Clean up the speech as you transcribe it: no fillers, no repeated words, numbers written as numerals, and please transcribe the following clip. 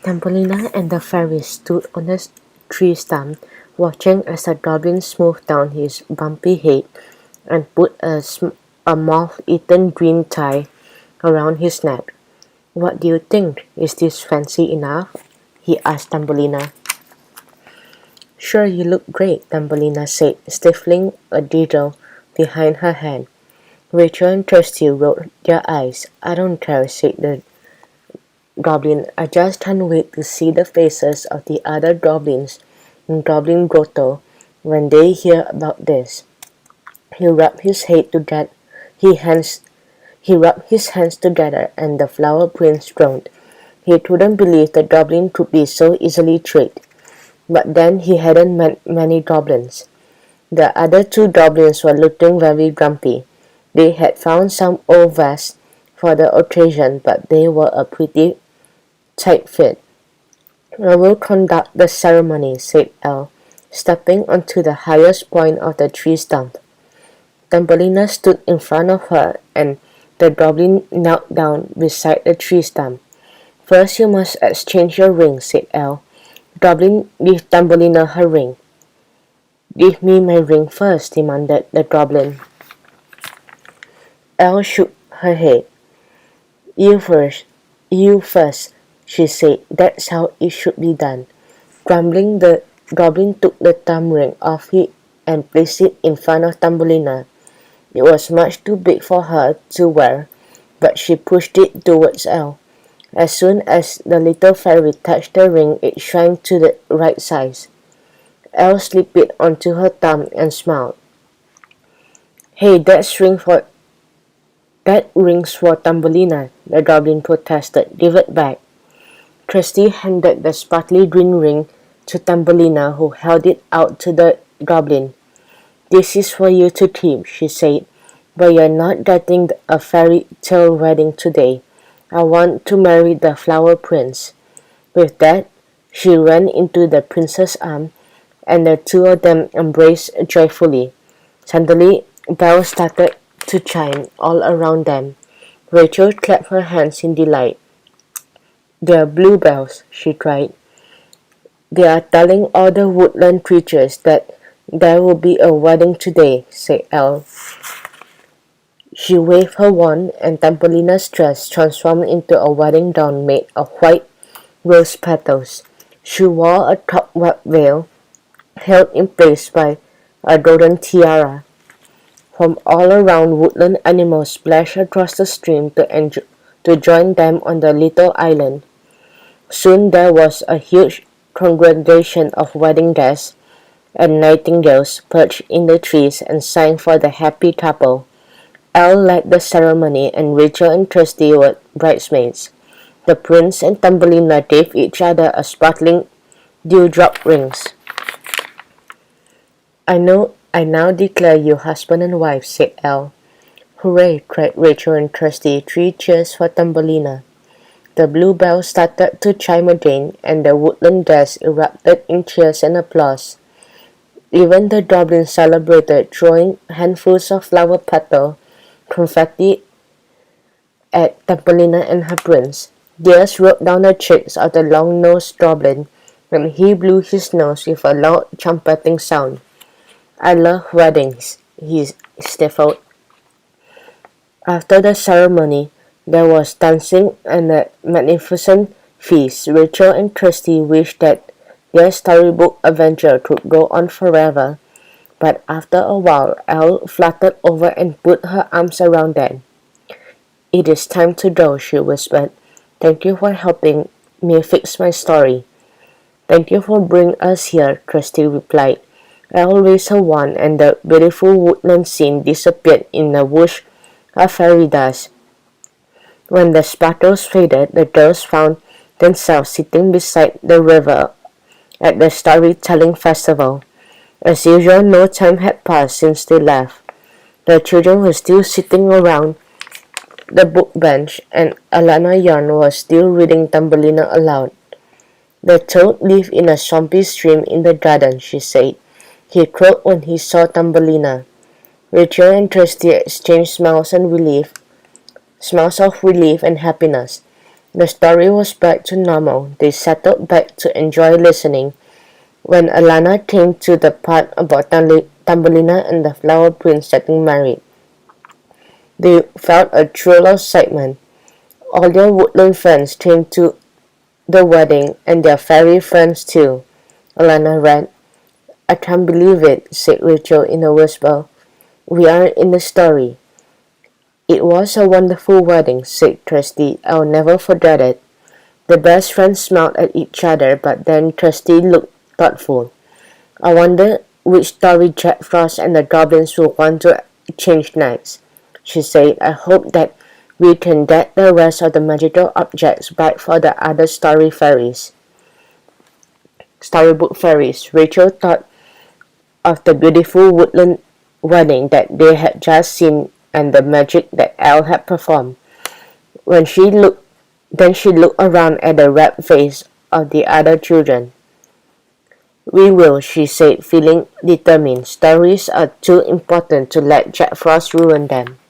Thumbelina and the fairies stood on a tree stump, watching as the goblin smoothed down his bumpy head and put a moth-eaten green tie around his neck. "What do you think? Is this fancy enough?" he asked Thumbelina. "Sure, you look great," Thumbelina said, stifling a giggle behind her hand. Rachel and Kirsty rolled their eyes. "I don't care," said the goblin. "I just can't wait to see the faces of the other goblins in Goblin Grotto when they hear about this." He rubbed his head together. He hands He rubbed his hands together, and the Flower Prince groaned. He couldn't believe the goblin could be so easily tricked. But then he hadn't met many goblins. The other two goblins were looking very grumpy. They had found some old vests for the occasion, but they were a pretty tight fit. "I will conduct the ceremony," said Elle, stepping onto the highest point of the tree stump. Thumbelina stood in front of her, and the goblin knelt down beside the tree stump. "First you must exchange your ring," said Elle. Goblin gave Thumbelina her ring. "Give me my ring first," demanded the goblin. Elle shook her head. You first," she said. "That's how it should be done." Grumbling, the goblin took the thumb ring off it and placed it in front of Thumbelina. It was much too big for her to wear, but she pushed it towards Elle. As soon as the little fairy touched the ring, it shrank to the right size. Elle slipped it onto her thumb and smiled. "Hey, that ring's for Thumbelina," the goblin protested. "Give it back." Kirsty handed the sparkly green ring to Thumbelina, who held it out to the goblin. "This is for you to keep," she said, "but you're not getting a fairy tale wedding today. I want to marry the Flower Prince." With that, she ran into the prince's arms, and the two of them embraced joyfully. Suddenly, bells started to chime all around them. Rachel clapped her hands in delight. "They're bluebells," she cried. "They are telling all the woodland creatures that there will be a wedding today," said Elle. She waved her wand, and Thumbelina's dress transformed into a wedding gown made of white rose petals. She wore a cobweb veil, held in place by a golden tiara. From all around, woodland animals splashed across the stream to join them on the little island. Soon there was a huge congregation of wedding guests, and nightingales perched in the trees and sang for the happy couple. Elle led the ceremony, and Rachel and Kirsty were bridesmaids. The prince and Thumbelina gave each other a sparkling dewdrop rings. I now declare you husband and wife," said Elle. "Hooray!" cried Rachel and Kirsty. "Three cheers for Thumbelina." The bluebells started to chime again, and the woodland guests erupted in cheers and applause. Even the goblins celebrated, throwing handfuls of flower petal confetti at Thumbelina and her prince. Tears rolled down the cheeks of the long-nosed goblin, and he blew his nose with a loud trumpeting sound. "I love weddings," he sniffled. After the ceremony, there was dancing and a magnificent feast. Rachel and Kirsty wished that their storybook adventure could go on forever, but after a while, Elle fluttered over and put her arms around them. "It is time to go," she whispered. "Thank you for helping me fix my story." "Thank you for bringing us here," Kirsty replied. Elle raised her wand, and the beautiful woodland scene disappeared in a whoosh of fairy dust. When the sparkles faded, the girls found themselves sitting beside the river at the storytelling festival. As usual, no time had passed since they left. The children were still sitting around the book bench, and Alana Yarn was still reading Thumbelina aloud. "The toad lived in a swampy stream in the garden," she said. He croaked when he saw Thumbelina. Rachel and Kirsty exchanged smiles of relief and happiness. The story was back to normal. They settled back to enjoy listening. When Alana came to the part about Thumbelina and the Flower Prince getting married, they felt a thrill of excitement. All their woodland friends came to the wedding and their fairy friends too. Alana read, "I can't believe it," said Rachel in a whisper. "We are in the story." "It was a wonderful wedding," said Kirsty. "I'll never forget it." The best friends smiled at each other, but then Kirsty looked thoughtful. "I wonder which story Jack Frost and the goblins will want to change next," she said. "I hope that we can get the rest of the magical objects back for the other storybook fairies." Rachel thought of the beautiful woodland wedding that they had just seen and the magic that Elle had performed. When she looked, then she looked around at the rapt face of the other children. "We will," she said, feeling determined. "Stories are too important to let Jack Frost ruin them."